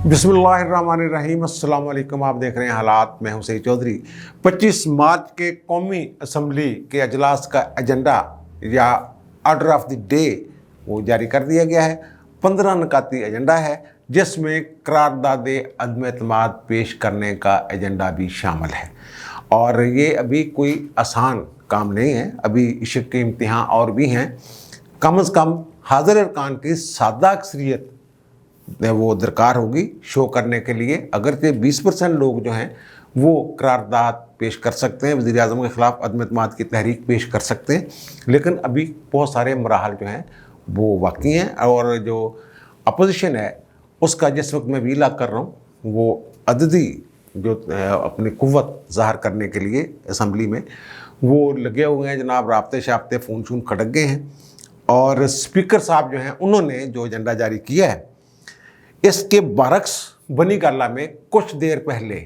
बिस्मिल्लाहिर्रहमानिर्रहीम। अस्सलाम वालेकुम। आप देख रहे हैं हालात। मैं हूं सईद चौधरी। 25 मार्च के कौमी असम्बली के अजलास का एजेंडा या आर्डर ऑफ द डे वो जारी कर दिया गया है। 15 नकाती एजेंडा है जिसमें करारदाद अदम एतमाद पेश करने का एजेंडा भी शामिल है। और ये अभी कोई आसान काम नहीं है, अभी इश्क के इम्तिहान और भी हैं। कम से कम हाज़िर अरकान की सादा अक्सरियत वो दरकार होगी शो करने के लिए। अगरचे 20% लोग जो हैं वो करारदाद पेश कर सकते हैं, वज़ीर आज़म के ख़िलाफ़ अदम एतमाद की तहरीक पेश कर सकते हैं, लेकिन अभी बहुत सारे मराहल जो हैं वो बाकी हैं। और जो अपोजिशन है उसका जिस वक्त मैं वीला कर रहा हूँ वो अददी जो अपनी कुव्वत ज़ाहिर करने के लिए असम्बली में वो लगे हुए हैं। जनाब राब्ते शाब्ते फ़ोन शून खटक गए हैं और स्पीकर साहब जो हैं उन्होंने जो एजेंडा जारी किया है इसके बरक्स बनी गाला में कुछ देर पहले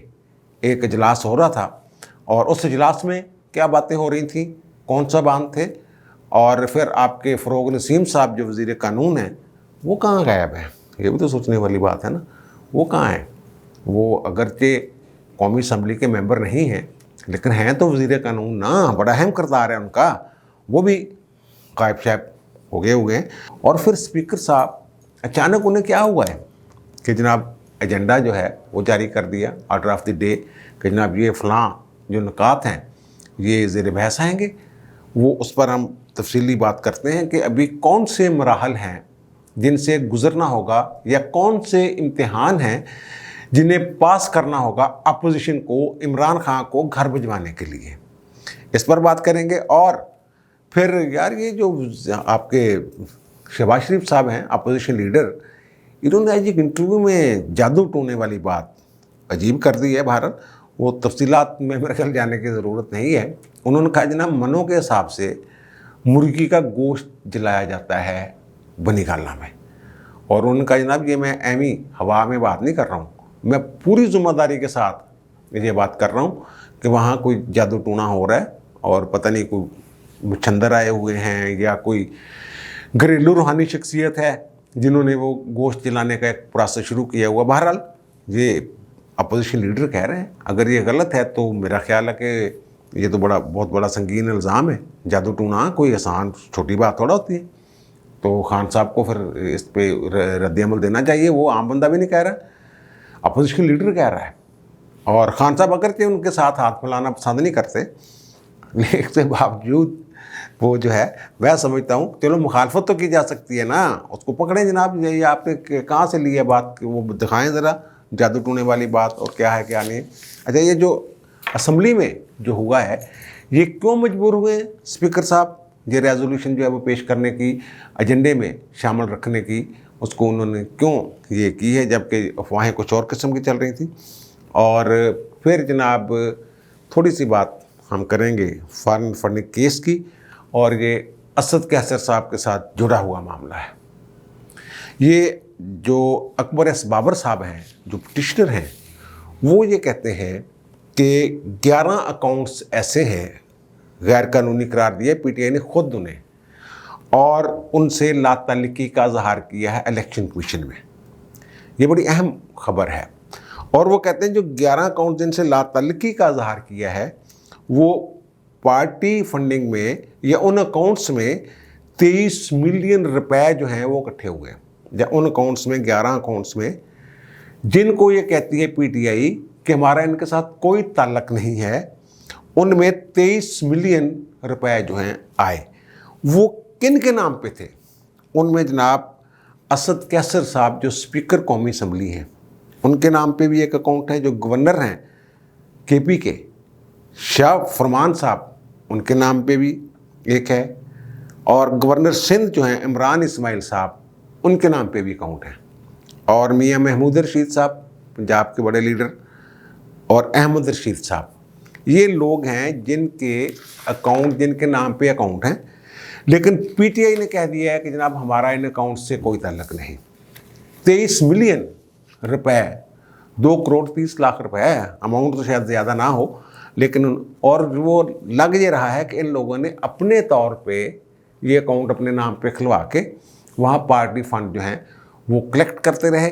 एक इजलास हो रहा था और उस इजलास में क्या बातें हो रही थी, कौन सा बांध थे, और फिर आपके फ़रोग़ नसीम साहब जो वज़ीर कानून हैं वो कहाँ गायब हैं। ये भी तो सोचने वाली बात है ना, वो कहाँ हैं। वो अगरचे कौमी असम्बली के मेंबर नहीं हैं लेकिन हैं तो वज़ीर कानून ना, बड़ा अहम किरदार है उनका, वो भी गायब शायब हो गए हुए हैं। और फिर स्पीकर साहब अचानक उन्हें क्या हुआ है कि जनाब एजेंडा जो है वो जारी कर दिया, आर्डर ऑफ द डे, कि जनाब ये फ़लाँ जो नुकात हैं ये ज़ेर बहस आएंगे। वो उस पर हम तफसीली बात करते हैं कि अभी कौन से मराहल हैं जिनसे गुज़रना होगा या कौन से इम्तिहान हैं जिन्हें पास करना होगा अपोजिशन को इमरान खान को घर भिजवाने के लिए। इस पर बात करेंगे। और फिर यार ये जो आपके शहबाज शरीफ साहब हैं अपोजिशन लीडर, इन्होंने आज एक इंटरव्यू में जादू टोने वाली बात अजीब कर दी है। भारत वो तफसीलात में मेरे ख्याल जाने की ज़रूरत नहीं है। उन्होंने कहा जनाब मनों के हिसाब से मुर्गी का गोश्त जलाया जाता है बनी गाला में। और उन्होंने कहा जनाब ये मैं एमी हवा में बात नहीं कर रहा हूँ, मैं पूरी ज़िम्मेदारी के साथ ये बात कर रहा हूँ कि वहाँ कोई जादू टोना हो रहा है और पता नहीं कोई मुछंदर आए हुए हैं या कोई घरेलू रूहानी शख्सियत है जिन्होंने वो गोश्त जलाने का एक प्रोसेस शुरू किया हुआ। बहरहाल ये अपोजिशन लीडर कह रहे हैं, अगर ये गलत है तो मेरा ख्याल है कि ये तो बहुत बड़ा संगीन इल्ज़ाम है। जादू टूना कोई आसान छोटी बात थोड़ा होती है। तो खान साहब को फिर इस पर रद्द अमल देना चाहिए। वो आम बंदा भी नहीं कह रहा, अपोजिशन लीडर कह रहा है। और खान साहब अगर उनके साथ हाथ मिलाना पसंद नहीं करते, लेकिन इसके बावजूद वो जो है मैं समझता हूँ चलो मुखालफत तो की जा सकती है ना, उसको पकड़ें जनाब। ये आपने कहाँ से ली है बात, वो दिखाएं ज़रा जादू टूने वाली बात और क्या है क्या नहीं। अच्छा, ये जो असम्बली में जो हुआ है ये क्यों मजबूर हुए हैं स्पीकर साहब ये रेजोल्यूशन जो है वो पेश करने की, एजेंडे में शामिल रखने की, उसको उन्होंने क्यों ये की है जबकि अफवाहें कुछ और किस्म की चल रही थी। और फिर जनाब थोड़ी सी बात हम करेंगे फॉरेन फंडिंग केस की, और ये असद कैसर साहब के साथ जुड़ा हुआ मामला है। ये जो अकबर एस बाबर साहब हैं जो पिटिशनर हैं वो ये कहते हैं कि 11 अकाउंट्स ऐसे हैं गैर कानूनी करार दिए पीटीआई ने खुद उन्हें, और उनसे लाताल्लुकी का इज़हार किया है इलेक्शन कमीशन में। ये बड़ी अहम खबर है। और वो कहते हैं जो 11 अकाउंट जिनसे लाताल्लुकी का इज़हार किया है वो पार्टी फंडिंग में या उन अकाउंट्स में 23 मिलियन रुपए जो हैं वो इकट्ठे हुए हैं, या उन अकाउंट्स में 11 अकाउंट्स में जिनको ये कहती है पीटीआई कि हमारा इनके साथ कोई ताल्लुक नहीं है, उनमें 23 मिलियन रुपए जो हैं आए। वो किन के नाम पे थे? उनमें जनाब असद कैसर साहब जो स्पीकर कौमी असम्बली हैं उनके नाम पे भी एक अकाउंट है, जो गवर्नर हैं केपी के शाह फरमान साहब उनके नाम पे भी एक है, और गवर्नर सिंध जो हैं इमरान इस्माइल साहब उनके नाम पे भी अकाउंट है, और मियां महमूद रशीद साहब पंजाब के बड़े लीडर और अहमद रशीद साहब, ये लोग हैं जिनके अकाउंट जिनके नाम पे अकाउंट हैं। लेकिन पीटीआई ने कह दिया है कि जनाब हमारा इन अकाउंट से कोई ताल्लुक नहीं। 23 मिलियन रुपए, 2 करोड़ 30 लाख रुपए है, अमाउंट तो शायद ज़्यादा ना हो, लेकिन और वो लग ये रहा है कि इन लोगों ने अपने तौर पे ये अकाउंट अपने नाम पे खुलवा के वहाँ पार्टी फंड जो हैं वो कलेक्ट करते रहे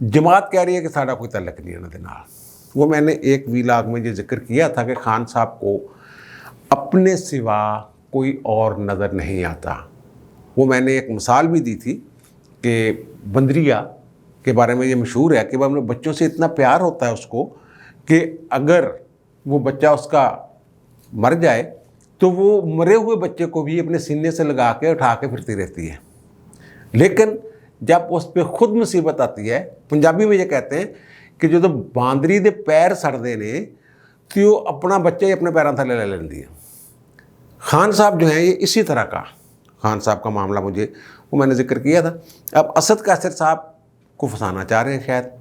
जमात कह रही है कि साड़ा कोई तलक नहीं है इन्हां दे नाल। वो मैंने एक वीलाग में ये जिक्र किया था कि खान साहब को अपने सिवा कोई और नज़र नहीं आता। वो मैंने एक मिसाल भी दी थी कि बंदरिया के बारे में ये मशहूर है कि वह अपने बच्चों से इतना प्यार होता है उसको कि अगर वो बच्चा उसका मर जाए तो वो मरे हुए बच्चे को भी अपने सीने से लगा के उठा के फिरती रहती है। लेकिन जब उस पर खुद मुसीबत आती है, पंजाबी में ये कहते हैं कि जो तो बांदरी दे पैर सड़ते ने तो वो अपना बच्चा ही अपने पैरों थले ले लेंदी है। खान साहब जो हैं ये इसी तरह का, खान साहब का मामला मुझे वो मैंने जिक्र किया था। अब असद कैसर साहब को फंसाना चाह रहे हैं शायद,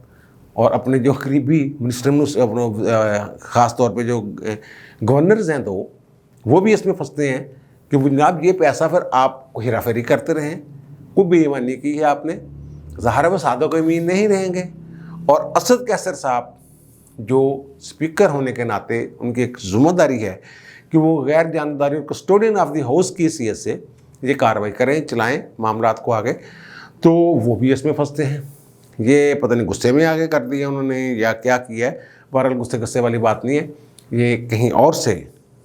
और अपने जो करीबी मिनिस्टर अपने ख़ास तौर पे जो गवर्नर्स हैं तो वो भी इसमें फंसते हैं कि जनाब ये पैसा फिर आप हेरा फेरी करते रहें, कोई बेईमानी की है आपने, ज़ाहिर है वो सादों के अमीन नहीं रहेंगे। और असद कैसर साहब जो स्पीकर होने के नाते उनकी एक जिम्मेदारी है कि वो गैर जानबदारी और कस्टोडियन ऑफ द हाउस की हैसियत से ये कार्रवाई करें, चलाएं मामलात को आगे, तो वो भी इसमें फंसते हैं। ये पता नहीं गुस्से में आगे कर दिया उन्होंने या क्या किया है, बहरहाल गुस्से वाली बात नहीं है, ये कहीं और से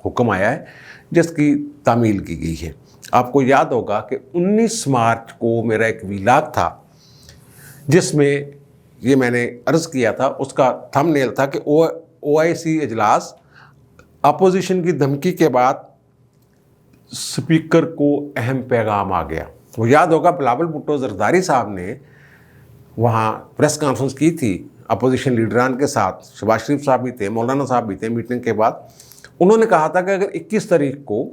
हुक्म आया है जिसकी तामील की गई है। आपको याद होगा कि 19 मार्च को मेरा एक वीलाग था जिसमें ये मैंने अर्ज़ किया था, उसका थंबनेल था कि OIC इजलास अपोजिशन की धमकी के बाद स्पीकर को अहम पैगाम आ गया। वो याद होगा बिलावल भुट्टो जरदारी साहब ने वहाँ प्रेस कॉन्फ्रेंस की थी अपोजिशन लीडरान के साथ, शहबाज शरीफ साहब भी थे, मौलाना साहब भी थे। मीटिंग के बाद उन्होंने कहा था कि अगर 21 तारीख को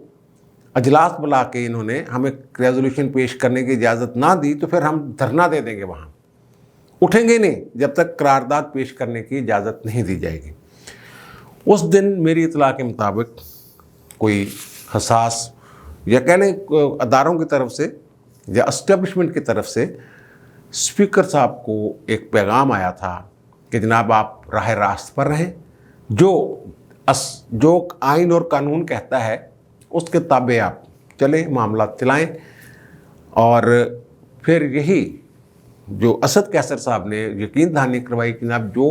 अजलास बुला के इन्होंने हमें रेजोल्यूशन पेश करने की इजाज़त ना दी तो फिर हम धरना दे देंगे, वहाँ उठेंगे नहीं जब तक करारदाद पेश करने की इजाज़त नहीं दी जाएगी। उस दिन मेरी इतला के मुताबिक कोई हसास या कहने अदारों की तरफ से या एस्टेब्लिशमेंट की तरफ से स्पीकर साहब को एक पैगाम आया था कि जनाब आप राह रास्त पर रहें, जो आइन और कानून कहता है उसके ताबे आप चलें, मामला चलाएं। और फिर यही जो असद कैसर साहब ने यकीन दहानी करवाई कि जनाब जो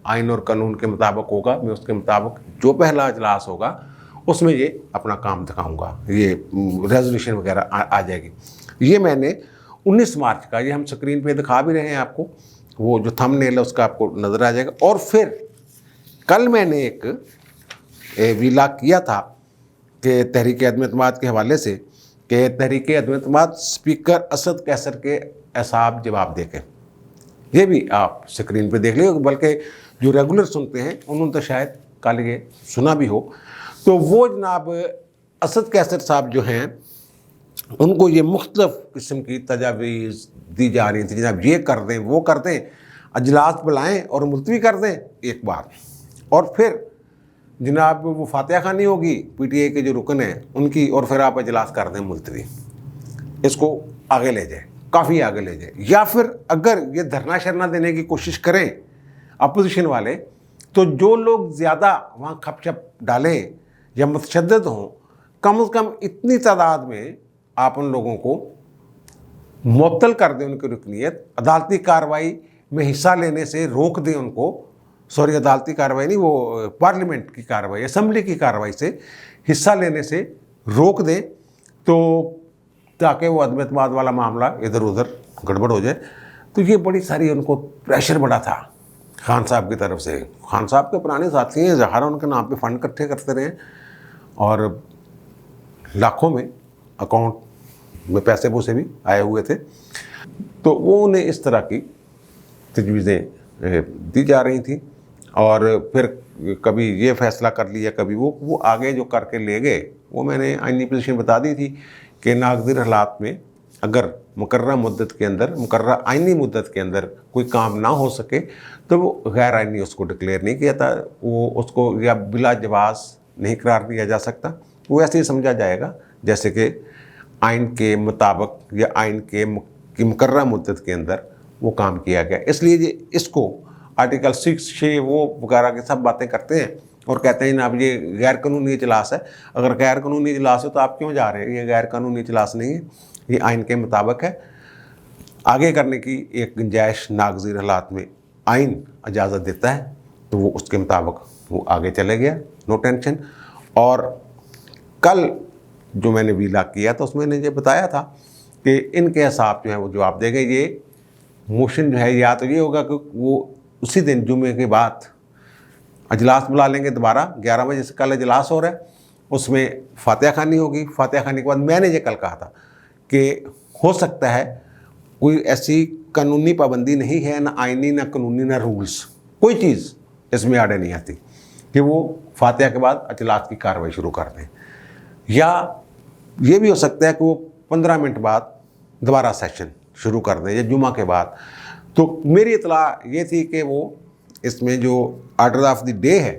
आइन और कानून के मुताबिक होगा मैं उसके मुताबिक जो पहला इजलास होगा उसमें ये अपना काम दिखाऊंगा, ये रेजोल्यूशन वगैरह आ जाएगी। ये मैंने 19 मार्च का, ये हम स्क्रीन पे दिखा भी रहे हैं आपको, वो जो थंबनेल है उसका आपको नज़र आ जाएगा। और फिर कल मैंने एक वीलाग किया था कि तहरीक अदम एतमाद के हवाले से कि तहरीक अदम एतमाद स्पीकर असद कैसर के एसाब जवाब दे के, ये भी आप स्क्रीन पे देख लीजिए, बल्कि जो रेगुलर सुनते हैं उन्होंने तो शायद कल ये सुना भी हो। तो वो जनाब असद कैसर साहब जो हैं उनको ये मुख्तलिफ़ किस्म की तजावीज़ दी जा रही थी, जनाब ये कर दें वो कर दें, अजलास बुलाएँ और मुलतवी कर दें एक बार, और फिर जनाब वो फातिहा खानी होगी PTI के जो रुकन हैं उनकी, और फिर आप अजलास कर दें मुलतवी, इसको आगे ले जाए, काफ़ी आगे ले जाए। या फिर अगर ये धरना शरना देने की कोशिश करें अपोजिशन वाले तो जो लोग ज़्यादा वहाँ खपशप डालें या मुतशद्दिद हों, कम से कम इतनी तादाद में आप उन लोगों को मुअत्तल कर दें, उनकी रुकनीत, अदालती कार्रवाई में हिस्सा लेने से रोक दें उनको, सॉरी अदालती कार्रवाई नहीं, वो पार्लियामेंट की कार्रवाई, असम्बली की कार्रवाई से हिस्सा लेने से रोक दें, तो ताकि वो अदम एतमाद वाला मामला इधर उधर गड़बड़ हो जाए। तो ये बड़ी सारी उनको प्रेशर बड़ा था खान साहब की तरफ से। खान साहब के पुराने साथी हैं, ज़ाहिर उनके नाम पे फ़ंड इकट्ठे करते रहे और लाखों में अकाउंट में पैसे पूसे भी आए हुए थे। तो वो उन्हें इस तरह की तजवीज़ें दी जा रही थी, और फिर कभी ये फ़ैसला कर लिया, कभी वो आगे जो करके ले गए वो मैंने आइनी पोजीशन बता दी थी कि नागज़िर हालात में अगर मुकर्रर मुद्दत के अंदर, मुकर्रर आइनी मुद्दत के अंदर कोई काम ना हो सके तो वो गैर आइनी उसको डिक्लेयर नहीं किया था, वो उसको या बिला जवाज़ नहीं करार दिया जा सकता, वो ऐसे ही समझा जाएगा जैसे कि आइन के मुताबिक या आइन के मुकर्रर मुद्दत के अंदर वो काम किया गया। इसलिए ये इसको आर्टिकल 6 वो वगैरह की सब बातें करते हैं और कहते हैं ना अब ये गैर कानूनी इजलास है। अगर गैर कानूनी इजलास है तो आप क्यों जा रहे हैं? ये गैर कानूनी इजलास नहीं है, ये आइन के मुताबिक है। आगे करने की एक गुंजाइश नागज़िर हालात में आइन इजाज़त देता है तो वो उसके मुताबिक वो आगे चले गया, नो टेंशन। और कल जो मैंने वीला किया तो उसमें मैंने ये बताया था कि इनके हिसाब जो है वो जवाब देंगे। ये मोशन जो है या तो ये होगा कि वो उसी दिन जुमे के बाद अजलास बुला लेंगे दोबारा 11 बजे से कल अजलास हो रहा है, उसमें फातिहा खानी होगी। फातिहा खानी के बाद मैंने ये कल कहा था कि हो सकता है कोई ऐसी कानूनी पाबंदी नहीं है, ना आइनी ना कानूनी ना रूल्स, कोई चीज़ इसमें आड़े नहीं आती कि वो फातिहा के बाद अजलास की कार्रवाई शुरू कर दें। या ये भी हो सकता है कि वो 15 मिनट बाद दोबारा सेशन शुरू कर दें या जुमा के बाद। तो मेरी इतला ये थी कि वो इसमें जो ऑर्डर ऑफ द डे है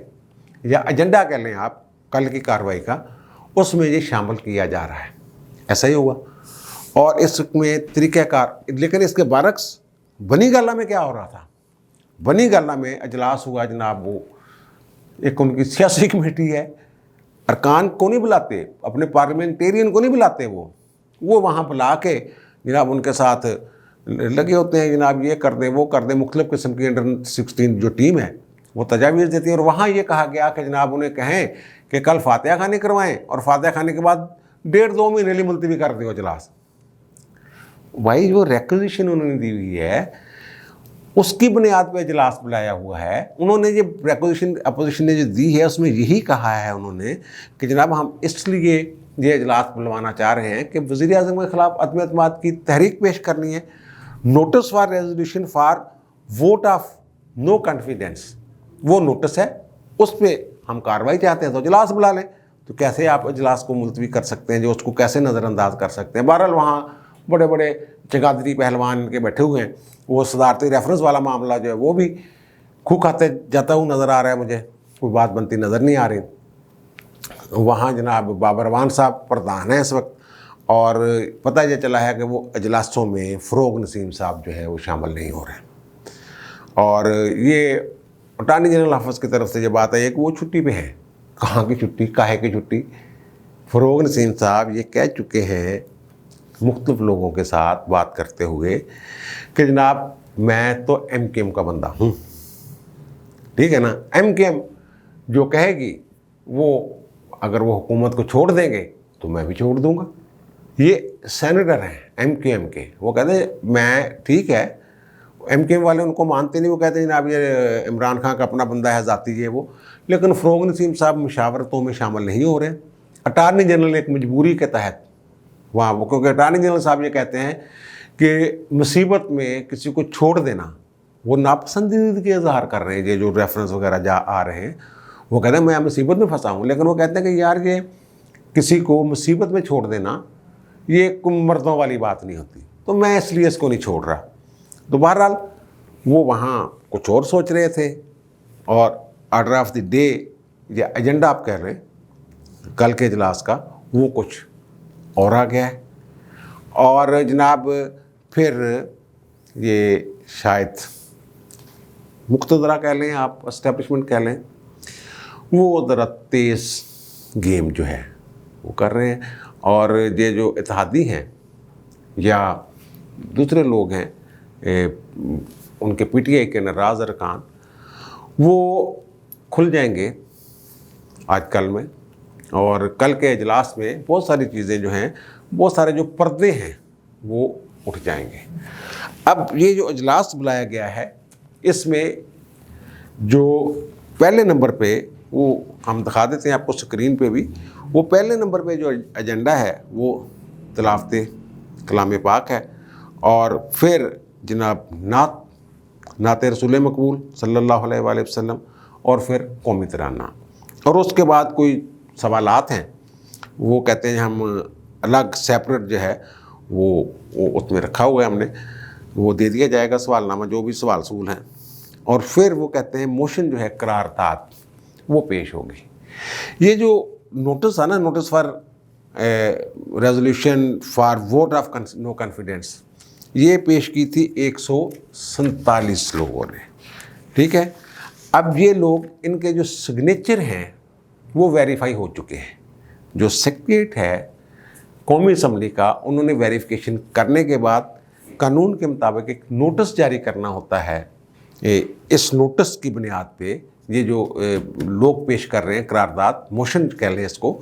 या एजेंडा कह लें आप कल की कार्रवाई का, उसमें ये शामिल किया जा रहा है। ऐसा ही हुआ और इसमें तरीक़ाकार। लेकिन इसके बरक्स बनी गाला में क्या हो रहा था? बनी गाला में अजलास हुआ जनाब, वो एक उनकी सियासी कमेटी है, अरकान को नहीं बुलाते, अपने पार्लियामेंटेरियन को नहीं बुलाते, वो वहाँ बुला के जनाब उनके साथ लगे होते हैं, जनाब ये कर दें वो कर दें। मुख्तलिफ़ किस्म की अंडर 16 जो टीम है वो तजावीज़ देती है और वहाँ ये कहा गया कि जनाब उन्हें कहें कि कल फातिहा खानी करवाएं और फातिहा खाने के बाद 1.5-2 महीने लिए मुलतवी कर दें अजलास। भाई जो रिक्वेजिशन उन्होंने दी हुई है उसकी बुनियाद पर इजलास बुलाया हुआ है। उन्होंने ये रिक्वेजिशन अपोजिशन ने जो दी है उसमें यही कहा है उन्होंने कि जनाब हम इसलिए ये इजलास बुलवाना चाह रहे हैं कि वज़ीर आज़म के ख़िलाफ़ अदम एतमाद की तहरीक पेश करनी है, notice for resolution for vote of no confidence, वो नोटिस है, उस पर हम कार्रवाई चाहते हैं तो इजलास बुला लें। तो कैसे आप इजलास को मुलतवी कर सकते हैं, जो उसको कैसे नज़रअंदाज कर सकते हैं? बहरहाल वहाँ बड़े बड़े जगादरी पहलवान के बैठे हुए हैं, वो सदारती रेफरेंस वाला मामला जो है वो भी खू खाते जाता हुआ नज़र आ रहा है, मुझे कोई बात बनती नज़र नहीं आ रही। वहाँ जनाब बाबर रवान साहब प्रधान हैं इस वक्त और पता ये चला है कि वो अजलासों में फ़रोग नसीम साहब जो है वो शामिल नहीं हो रहे हैं। और ये अटॉर्नी जनरल ऑफिस की तरफ से ये बात है कि वो छुट्टी पे हैं। कहाँ की छुट्टी, काहे की छुट्टी? फ़रोग नसीम साहब ये कह चुके हैं मुख्तलिफ लोगों के साथ बात करते हुए कि जनाब मैं तो MKM का बंदा हूँ, ठीक है ना। MKM जो कहेगी वो, अगर वो हुकूमत को छोड़ देंगे तो मैं भी छोड़ दूँगा। ये सेनेटर हैं MKM के, वो कहते हैं मैं ठीक है। MKM वाले उनको मानते नहीं, वो कहते हैं जनाब ये इमरान खान का अपना बंदा है, ज़ाती ये वो। लेकिन फ़रोग नसीम साहब मुशावरतों में शामिल नहीं हो रहे। अटॉर्नी जनरल एक मजबूरी के तहत वहाँ वो, क्योंकि अटॉर्नी जनरल साहब ये कहते हैं कि मुसीबत में किसी को छोड़ देना, वो नापसंदीदगी का इजहार कर रहे हैं। ये जो रेफरेंस वगैरह जा आ रहे हैं, वो कहते हैं मैं मुसीबत में फंसा हूँ, लेकिन वो कहते हैं कि यार ये किसी को मुसीबत में छोड़ देना ये मर्दों वाली बात नहीं होती, तो मैं इसलिए इसको नहीं छोड़ रहा। तो बहरहाल वो वहाँ कुछ और सोच रहे थे और ऑर्डर ऑफ द डे या एजेंडा आप कह रहे हैं कल के इजलास का, वो कुछ और आ गया है। और जनाब फिर ये शायद मुक्तदरा कह लें आप, एस्टेब्लिशमेंट कह लें, वो ज़रा तेज़ गेम जो है वो कर रहे हैं। और ये जो इत्तेहादी हैं या दूसरे लोग हैं उनके PTI के नाराज़ अरकान, वो खुल जाएंगे आज कल में। और कल के इजलास में बहुत सारी चीज़ें जो हैं, बहुत सारे जो पर्दे हैं वो उठ जाएंगे। अब ये जो इजलास बुलाया गया है इसमें जो पहले नंबर पे, वो हम दिखा देते हैं आपको स्क्रीन पे भी, वो पहले नंबर पे जो एजेंडा है वो तिलावत कलाम पाक है और फिर जनाब नात रसूल मकबूल सल्लल्लाहु अलैहि वसल्लम और फिर कौमी तराना। और उसके बाद कोई सवालात हैं, वो कहते हैं हम अलग सेपरेट जो है वो उसमें रखा हुआ है हमने, वो दे दिया जाएगा सवालनामा जो भी सवाल सूल हैं। और फिर वो कहते हैं मोशन जो है करारदाद वो पेश होगी। ये जो नोटिस है ना, notice for resolution for vote of no confidence, ये पेश की थी 147 लोगों ने, ठीक है। अब ये लोग, इनके जो सिग्नेचर हैं वो वेरीफाई हो चुके हैं। जो सेक्रेटरीट है कौमी असम्बली का, उन्होंने वेरिफिकेशन करने के बाद कानून के मुताबिक एक नोटिस जारी करना होता है اس نوٹس کی بنیاد پہ یہ جو لوگ پیش کر رہے ہیں قرارداد موشن کہہ لیں اس کو،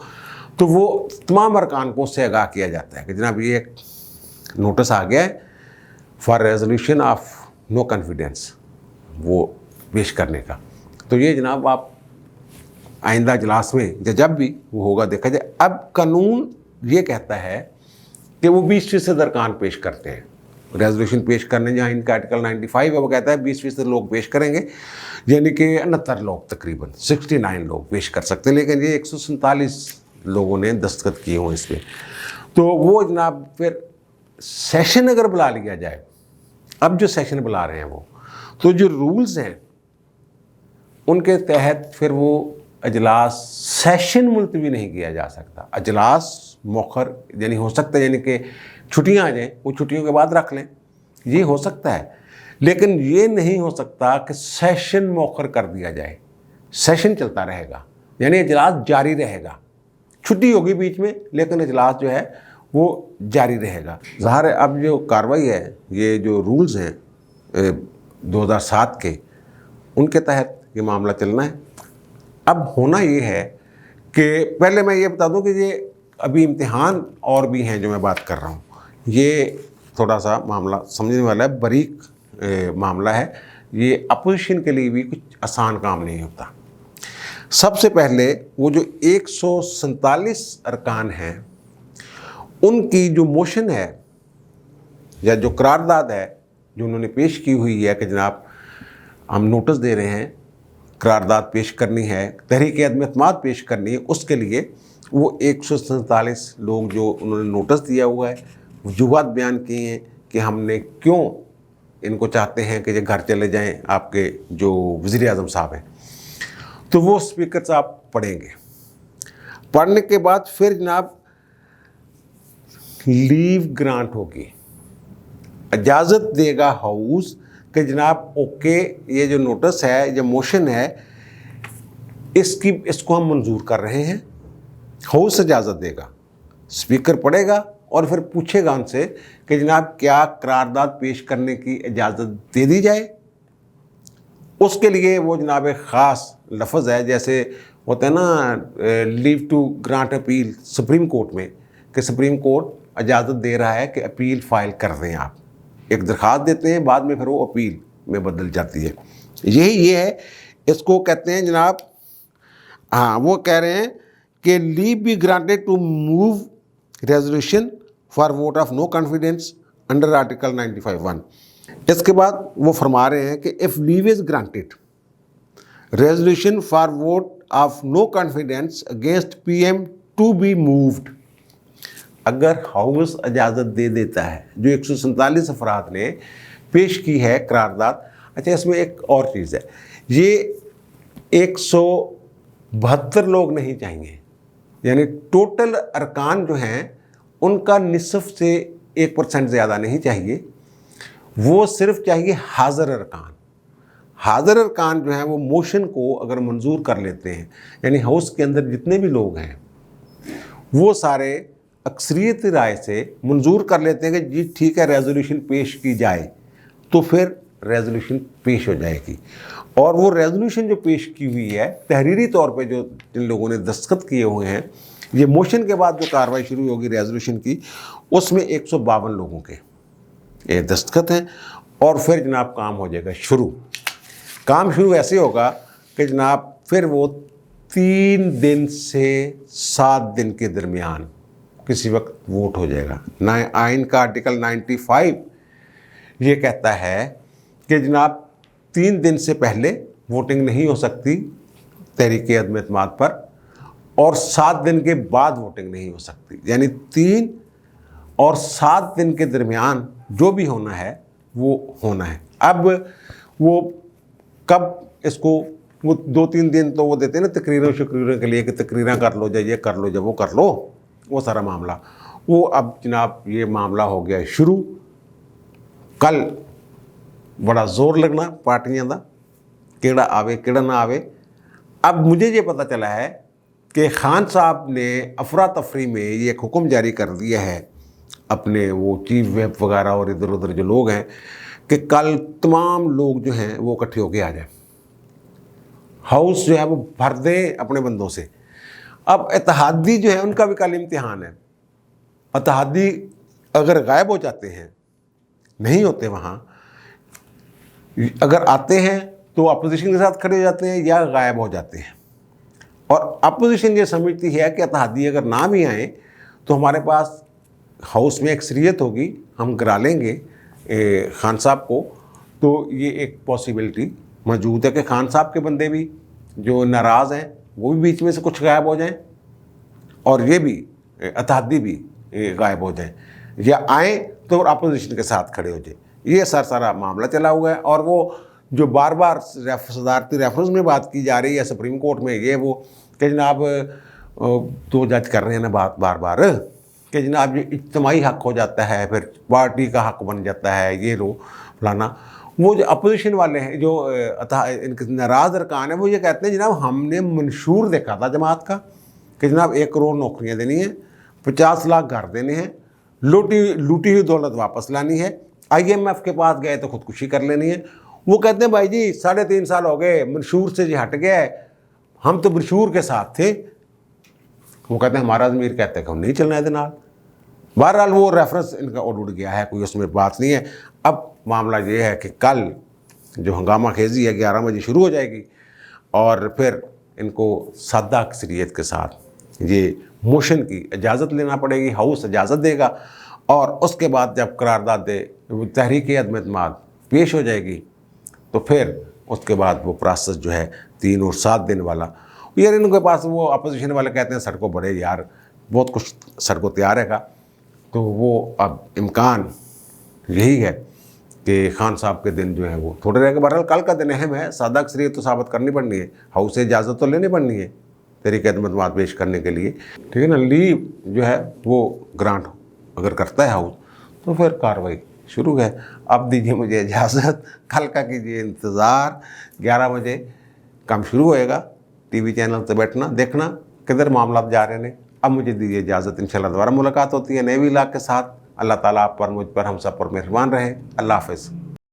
تو وہ تمام ارکان کو اس سے آگاہ کیا جاتا ہے کہ جناب یہ ایک نوٹس آ گیا ہے for resolution of no confidence وہ پیش کرنے کا. تو یہ جناب آپ آئندہ اجلاس میں جب بھی وہ ہوگا دیکھا جائے. اب قانون یہ کہتا ہے کہ وہ 20% ارکان پیش کرتے ہیں ریزولوشن پیش کرنے، جہاں ان کا آرٹیکل 95 ہے وہ کہتا ہے 20% لوگ پیش کریں گے، یعنی کہ 69 لوگ تقریباً 69 لوگ پیش کر سکتے ہیں، لیکن یہ 147 لوگوں نے دستخط کیے ہوں اس پہ. تو وہ جناب پھر سیشن اگر بلا لیا جائے، اب جو سیشن بلا رہے ہیں وہ تو جو رولز ہیں ان کے تحت پھر وہ اجلاس سیشن ملتوی نہیں کیا جا سکتا. اجلاس مؤخر یعنی ہو سکتا ہے، یعنی کہ چھٹیاں آ جائیں وہ چھٹیوں کے بعد رکھ لیں، یہ ہو سکتا ہے، لیکن یہ نہیں ہو سکتا کہ سیشن مؤخر کر دیا جائے. سیشن چلتا رہے گا، یعنی اجلاس جاری رہے گا، چھٹی ہوگی بیچ میں لیکن اجلاس جو ہے وہ جاری رہے گا. ظاہر ہے اب جو کارروائی ہے، یہ جو رولز ہیں 2007 کے، ان کے تحت یہ معاملہ چلنا ہے. اب ہونا یہ ہے کہ پہلے میں یہ بتا دوں کہ یہ ابھی امتحان اور بھی ہیں جو میں بات کر رہا ہوں، یہ تھوڑا سا معاملہ سمجھنے والا ہے، باریک معاملہ ہے. یہ اپوزیشن کے لیے بھی کچھ آسان کام نہیں ہوتا. سب سے پہلے وہ جو 147 ارکان ہیں ان کی جو موشن ہے یا جو قرارداد ہے جو انہوں نے پیش کی ہوئی ہے کہ جناب ہم نوٹس دے رہے ہیں، قرارداد پیش کرنی ہے، تحریک عدم اعتماد پیش کرنی ہے، اس کے لیے وہ 147 لوگ جو انہوں نے نوٹس دیا ہوا ہے، وجوہات بیان کیے ہیں کہ ہم نے کیوں ان کو چاہتے ہیں کہ یہ گھر چلے جائیں آپ کے جو وزیر اعظم صاحب ہیں. تو وہ اسپیکر صاحب پڑھیں گے. پڑھنے کے بعد پھر جناب لیو گرانٹ ہوگی، اجازت دے گا ہاؤس کہ جناب اوکے یہ جو نوٹس ہے، یہ موشن ہے، اس کو ہم منظور کر رہے ہیں. ہاؤس اجازت دے گا، اسپیکر پڑھے گا اور پھر پوچھے گا ان سے کہ جناب کیا قرارداد پیش کرنے کی اجازت دے دی جائے. اس کے لیے وہ جناب ایک خاص لفظ ہے، جیسے ہوتا ہے نا leave to grant appeal supreme court میں، کہ سپریم کورٹ اجازت دے رہا ہے کہ اپیل فائل کر دیں. آپ ایک درخواست دیتے ہیں، بعد میں پھر وہ اپیل میں بدل جاتی ہے. یہ ہے، اس کو کہتے ہیں جناب، وہ کہہ رہے ہیں کہ leave be granted to move resolution for vote of no confidence under article 95(1). اس کے بعد وہ فرما رہے ہیں کہ if leave is granted resolution for vote of no confidence against PM to be moved، اگر ہاؤس اجازت دے دیتا ہے، جو 147 افراد نے پیش کی ہے قرارداد. اچھا اس میں ایک اور چیز ہے، یہ 172 لوگ نہیں چاہیے، یعنی ٹوٹل ارکان جو ہیں ان کا نصف سے 1% زیادہ نہیں چاہیے، وہ صرف چاہیے حاضر ارکان. حاضر ارکان جو ہیں وہ موشن کو اگر منظور کر لیتے ہیں، یعنی ہاؤس کے اندر جتنے بھی لوگ ہیں وہ سارے اکثریت رائے سے منظور کر لیتے ہیں کہ جی ٹھیک ہے ریزولوشن پیش کی جائے، تو پھر ریزولوشن پیش ہو جائے گی. اور وہ ریزولوشن جو پیش کی ہوئی ہے تحریری طور پہ جو جن لوگوں نے دستخط کیے ہوئے ہیں، یہ موشن کے بعد جو کارروائی شروع ہوگی ریزولوشن کی، اس میں 152 لوگوں کے یہ دستخط ہیں. اور پھر جناب کام ہو جائے گا شروع. کام شروع ایسے ہوگا کہ جناب پھر وہ 3 دن سے 7 دن کے درمیان کسی وقت ووٹ ہو جائے گا. آئین کا آرٹیکل 95 یہ کہتا ہے کہ جناب 3 دن سے پہلے ووٹنگ نہیں ہو سکتی تحریک عدم اعتماد پر، اور 7 دن کے بعد ووٹنگ نہیں ہو سکتی. یعنی 3 اور 7 دن کے درمیان جو بھی ہونا ہے وہ ہونا ہے. اب وہ کب اس کو، وہ 2-3 دن تو وہ دیتے ہیں نا تقریروں شکریروں کے لیے کہ تقریراں کر لو جا، یہ کر لو جا، وہ کر لو، وہ سارا معاملہ. وہ اب جناب یہ معاملہ ہو گیا شروع. کل بڑا زور لگنا پارٹیاں دا، کیڑا آوے کیڑا نہ آوے. اب مجھے یہ پتہ چلا ہے کہ خان صاحب نے افراتفری میں یہ ایک حکم جاری کر دیا ہے اپنے وہ چیف ویپ وغیرہ اور ادھر ادھر جو لوگ ہیں کہ کل تمام لوگ جو ہیں وہ اکٹھے ہو کے آ جائیں، ہاؤس جو ہے وہ بھر دیں اپنے بندوں سے۔ اب اتحادی جو ہے ان کا بھی کل امتحان ہے۔ اتحادی اگر غائب ہو جاتے ہیں، نہیں ہوتے وہاں، اگر آتے ہیں تو اپوزیشن کے ساتھ کھڑے ہو جاتے ہیں یا غائب ہو جاتے ہیں۔ اور اپوزیشن یہ سمجھتی ہے کہ اتحادی اگر نہ بھی آئیں تو ہمارے پاس ہاؤس میں اکثریت ہوگی، ہم کرا لیں گے خان صاحب کو۔ تو یہ ایک پاسبلٹی موجود ہے کہ خان صاحب کے بندے بھی جو ناراض ہیں وہ بھی بیچ میں سے کچھ غائب ہو جائیں، اور یہ بھی اتحادی بھی غائب ہو جائیں، یا آئیں تو اپوزیشن کے ساتھ کھڑے ہو جائیں۔ یہ سارا معاملہ چلا ہوا ہے۔ اور وہ جو بار بار صدارتی ریفرنس میں بات کی جا رہی ہے سپریم کورٹ میں، یہ وہ کہ جناب تو جج کر رہے ہیں نا بات بار بار کہ جناب یہ اجتماعی حق ہو جاتا ہے، پھر پارٹی کا حق بن جاتا ہے، یہ لو فلانا۔ وہ جو اپوزیشن والے ہیں، جو ان کے ناراض ارکان ہیں، وہ یہ کہتے ہیں جناب ہم نے منشور دیکھا تھا جماعت کا کہ جناب 1 کروڑ نوکریاں دینی ہیں، 50 لاکھ گھر دینے ہیں، لوٹی ہوئی دولت واپس لانی ہے، IMF کے پاس گئے تو خودکشی کر لینی ہے۔ وہ کہتے ہیں بھائی جی 3.5 سال ہو گئے، منشور سے جی ہٹ گیا ہے، ہم تو منشور کے ساتھ تھے۔ وہ کہتے ہیں ہمارا ضمیر کہتے ہیں کہ ہم نہیں چلنا ہے نال۔ بہرحال وہ ریفرنس ان کا اڑ گیا ہے، کوئی اس میں بات نہیں ہے۔ اب معاملہ یہ ہے کہ کل جو ہنگامہ خیزی ہے 11 بجے شروع ہو جائے گی، اور پھر ان کو سادہ اکثریت کے ساتھ یہ موشن کی اجازت لینا پڑے گی، ہاؤس اجازت دے گا، اور اس کے بعد جب قرارداد تحریک عدم اعتماد پیش ہو جائے گی تو پھر اس کے بعد وہ پروسیس جو ہے 3 اور 7 دن والا، یار ان کے پاس وہ اپوزیشن والے کہتے ہیں سڑکوں بڑے یار بہت کچھ سڑکوں تیار ہے گا، تو وہ اب امکان یہی ہے کہ خان صاحب کے دن جو ہے وہ تھوڑے رہ کے، بہرحال کل کا دن اہم ہے، سادہ اکثریت تو ثابت کرنی پڑنی ہے، ہاؤس سے اجازت تو لینی پڑنی ہے تحریک عدم اعتماد پیش کرنے کے لیے، ٹھیک ہے نا۔ لیو جو ہے وہ گرانٹ اگر کرتا ہے ہاؤس تو پھر کارروائی شروع ہے۔ اب دیجیے مجھے اجازت، کل کا کیجیے انتظار، 11 بجے کام شروع ہوئے گا، ٹی وی چینل سے بیٹھنا دیکھنا کدھر معاملات جا رہے ہیں۔ اب مجھے دیجیے اجازت، انشاءاللہ دوبارہ ملاقات ہوتی ہے نئے ولاگ کے ساتھ۔ اللہ تعالیٰ آپ پر، مجھ پر، ہم سب پر مہربان رہے۔ اللہ حافظ۔